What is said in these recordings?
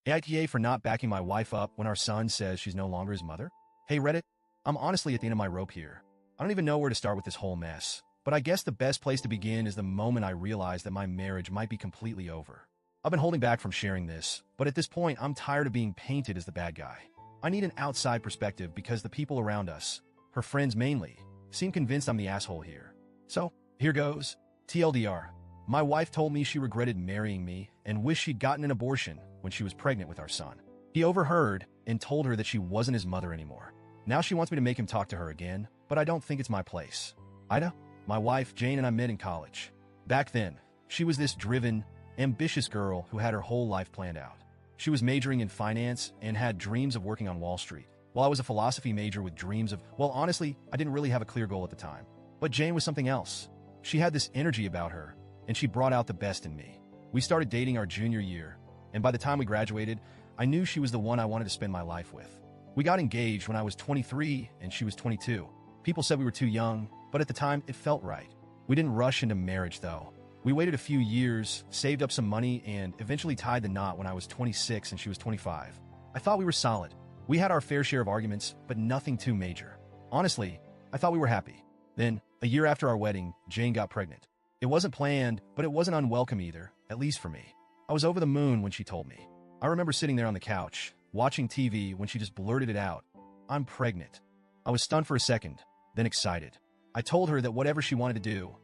AITA for not backing my wife up when our son says she's no longer his mother? Hey Reddit, I'm honestly at the end of my rope here. I don't even know where to start with this whole mess. But I guess the best place to begin is the moment I realized that my marriage might be completely over. I've been holding back from sharing this, but at this point I'm tired of being painted as the bad guy. I need an outside perspective because the people around us, her friends mainly, seem convinced I'm the asshole here. So, here goes. TLDR. My wife told me she regretted marrying me and wished she'd gotten an abortion when she was pregnant with our son. He overheard and told her that she wasn't his mother anymore. Now she wants me to make him talk to her again, but I don't think it's my place. AITA? My wife, Jane, and I met in college. Back then, she was this driven, ambitious girl who had her whole life planned out. She was majoring in finance and had dreams of working on Wall Street, while I was a philosophy major with dreams of, well, honestly, I didn't really have a clear goal at the time. But Jane was something else. She had this energy about her, and she brought out the best in me. We started dating our junior year, and by the time we graduated, I knew she was the one I wanted to spend my life with. We got engaged when I was 23 and she was 22. People said we were too young, but at the time, it felt right. We didn't rush into marriage, though. We waited a few years, saved up some money, and eventually tied the knot when I was 26 and she was 25. I thought we were solid. We had our fair share of arguments, but nothing too major. Honestly, I thought we were happy. Then, a year after our wedding, Jane got pregnant. It wasn't planned, but it wasn't unwelcome either, at least for me. I was over the moon when she told me. I remember sitting there on the couch, watching TV when she just blurted it out. I'm pregnant. I was stunned for a second, then excited. I told her that whatever she wanted to do,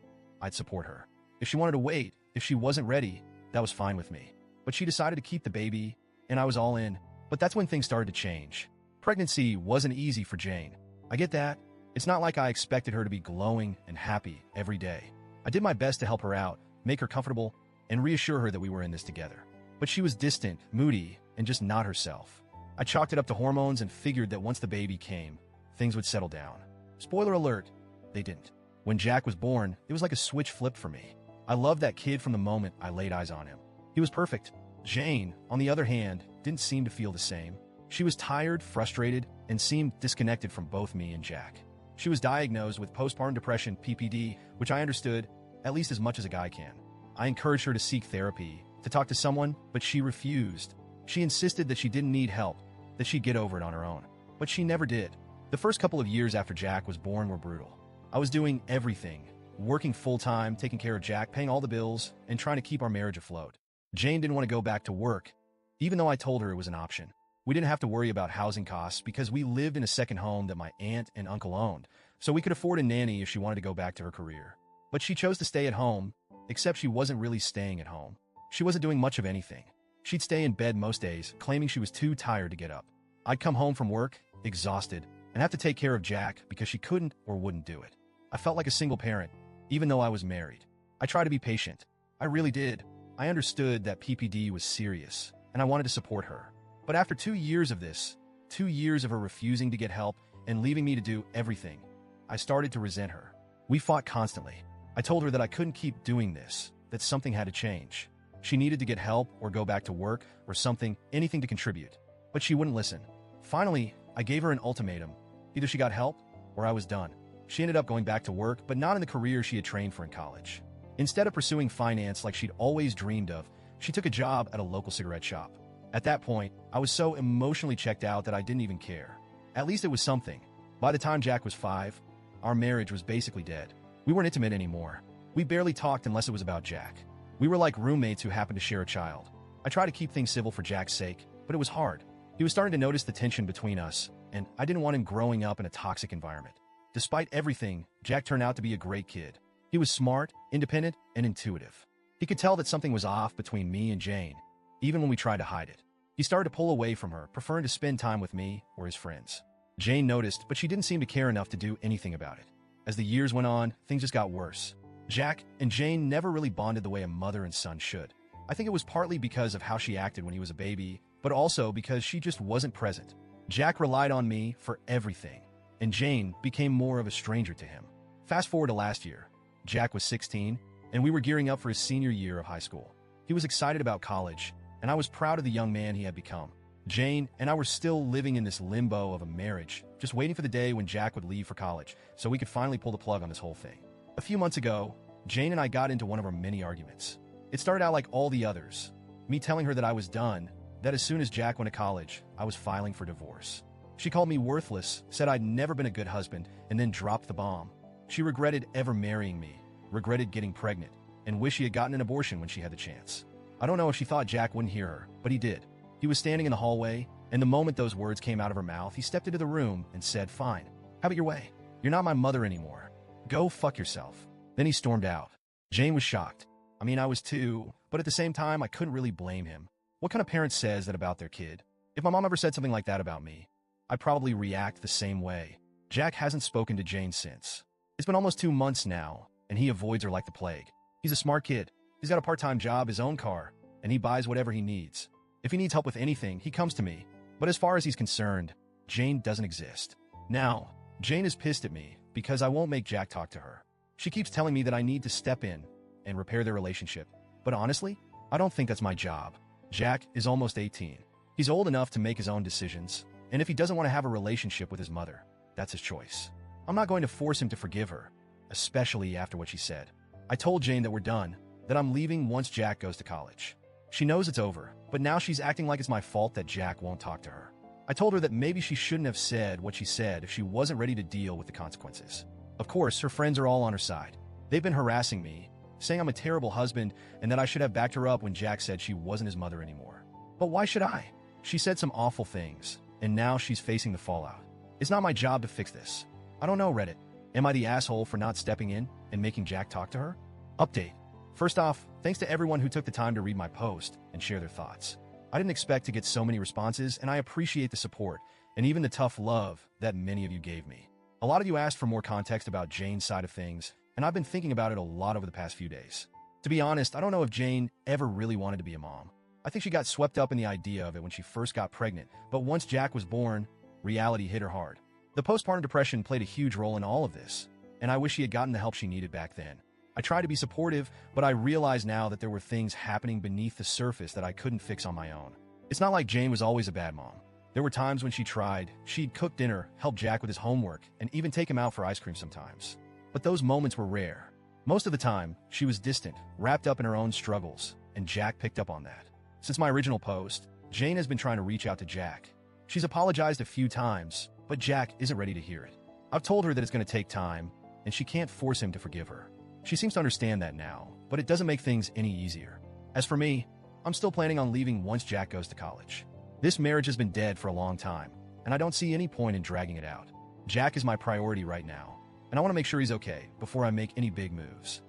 I'd support her. If she wanted to wait, if she wasn't ready, that was fine with me. But she decided to keep the baby, and I was all in. But that's when things started to change. Pregnancy wasn't easy for Jane. I get that. It's not like I expected her to be glowing and happy every day. I did my best to help her out, make her comfortable, and reassure her that we were in this together. But she was distant, moody, and just not herself. I chalked it up to hormones and figured that once the baby came, things would settle down. Spoiler alert, they didn't. When Jack was born, it was like a switch flipped for me. I loved that kid from the moment I laid eyes on him. He was perfect. Jane, on the other hand, didn't seem to feel the same. She was tired, frustrated, and seemed disconnected from both me and Jack. She was diagnosed with postpartum depression, PPD, which I understood, at least as much as a guy can. I encouraged her to seek therapy, to talk to someone, but she refused. She insisted that she didn't need help, that she'd get over it on her own. But she never did. The first couple of years after Jack was born were brutal. I was doing everything, working full-time, taking care of Jack, paying all the bills, and trying to keep our marriage afloat. Jane didn't want to go back to work, even though I told her it was an option. We didn't have to worry about housing costs because we lived in a second home that my aunt and uncle owned, so we could afford a nanny if she wanted to go back to her career. But she chose to stay at home, except she wasn't really staying at home. She wasn't doing much of anything. She'd stay in bed most days, claiming she was too tired to get up. I'd come home from work, exhausted, and have to take care of Jack because she couldn't or wouldn't do it. I felt like a single parent, even though I was married. I tried to be patient. I really did. I understood that PPD was serious, and I wanted to support her. But after 2 years of this, 2 years of her refusing to get help and leaving me to do everything, I started to resent her. We fought constantly. I told her that I couldn't keep doing this, that something had to change. She needed to get help or go back to work or something, anything to contribute. But she wouldn't listen. Finally, I gave her an ultimatum. Either she got help or I was done. She ended up going back to work, but not in the career she had trained for in college. Instead of pursuing finance like she'd always dreamed of, she took a job at a local cigarette shop. At that point, I was so emotionally checked out that I didn't even care. At least it was something. By the time Jack was 5, our marriage was basically dead. We weren't intimate anymore. We barely talked unless it was about Jack. We were like roommates who happened to share a child. I tried to keep things civil for Jack's sake, but it was hard. He was starting to notice the tension between us, and I didn't want him growing up in a toxic environment. Despite everything, Jack turned out to be a great kid. He was smart, independent, and intuitive. He could tell that something was off between me and Jane, even when we tried to hide it. He started to pull away from her, preferring to spend time with me or his friends. Jane noticed, but she didn't seem to care enough to do anything about it. As the years went on, things just got worse. Jack and Jane never really bonded the way a mother and son should. I think it was partly because of how she acted when he was a baby, but also because she just wasn't present. Jack relied on me for everything, and Jane became more of a stranger to him. Fast forward to last year. Jack was 16, and we were gearing up for his senior year of high school. He was excited about college, and I was proud of the young man he had become. Jane and I were still living in this limbo of a marriage, just waiting for the day when Jack would leave for college, so we could finally pull the plug on this whole thing. A few months ago, Jane and I got into one of our many arguments. It started out like all the others, me telling her that I was done, that as soon as Jack went to college, I was filing for divorce. She called me worthless, said I'd never been a good husband, and then dropped the bomb. She regretted ever marrying me, regretted getting pregnant, and wished she had gotten an abortion when she had the chance. I don't know if she thought Jack wouldn't hear her, but he did. He was standing in the hallway, and the moment those words came out of her mouth, he stepped into the room and said, "Fine, have it your way. You're not my mother anymore. Go fuck yourself." Then he stormed out. Jane was shocked. I mean, I was too, but at the same time, I couldn't really blame him. What kind of parent says that about their kid? If my mom ever said something like that about me, I'd probably react the same way. Jack hasn't spoken to Jane since. It's been almost 2 months now, and he avoids her like the plague. He's a smart kid. He's got a part-time job, his own car, and he buys whatever he needs. If he needs help with anything, he comes to me. But as far as he's concerned, Jane doesn't exist. Now, Jane is pissed at me because I won't make Jack talk to her. She keeps telling me that I need to step in and repair their relationship. But honestly, I don't think that's my job. Jack is almost 18. He's old enough to make his own decisions, and if he doesn't want to have a relationship with his mother, that's his choice. I'm not going to force him to forgive her, especially after what she said. I told Jane that we're done, that I'm leaving once Jack goes to college. She knows it's over, but now she's acting like it's my fault that Jack won't talk to her. I told her that maybe she shouldn't have said what she said if she wasn't ready to deal with the consequences. Of course, her friends are all on her side. They've been harassing me, saying I'm a terrible husband and that I should have backed her up when Jack said she wasn't his mother anymore. But why should I? She said some awful things, and now she's facing the fallout. It's not my job to fix this. I don't know, Reddit. Am I the asshole for not stepping in and making Jack talk to her? Update. First off, thanks to everyone who took the time to read my post and share their thoughts. I didn't expect to get so many responses, and I appreciate the support and even the tough love that many of you gave me. A lot of you asked for more context about Jane's side of things, and I've been thinking about it a lot over the past few days. To be honest, I don't know if Jane ever really wanted to be a mom. I think she got swept up in the idea of it when she first got pregnant, but once Jack was born, reality hit her hard. The postpartum depression played a huge role in all of this, and I wish she had gotten the help she needed back then. I tried to be supportive, but I realize now that there were things happening beneath the surface that I couldn't fix on my own. It's not like Jane was always a bad mom. There were times when she tried. She'd cook dinner, help Jack with his homework, and even take him out for ice cream sometimes. But those moments were rare. Most of the time, she was distant, wrapped up in her own struggles, and Jack picked up on that. Since my original post, Jane has been trying to reach out to Jack. She's apologized a few times, but Jack isn't ready to hear it. I've told her that it's going to take time, and she can't force him to forgive her. She seems to understand that now, but it doesn't make things any easier. As for me, I'm still planning on leaving once Jack goes to college. This marriage has been dead for a long time, and I don't see any point in dragging it out. Jack is my priority right now, and I want to make sure he's okay before I make any big moves.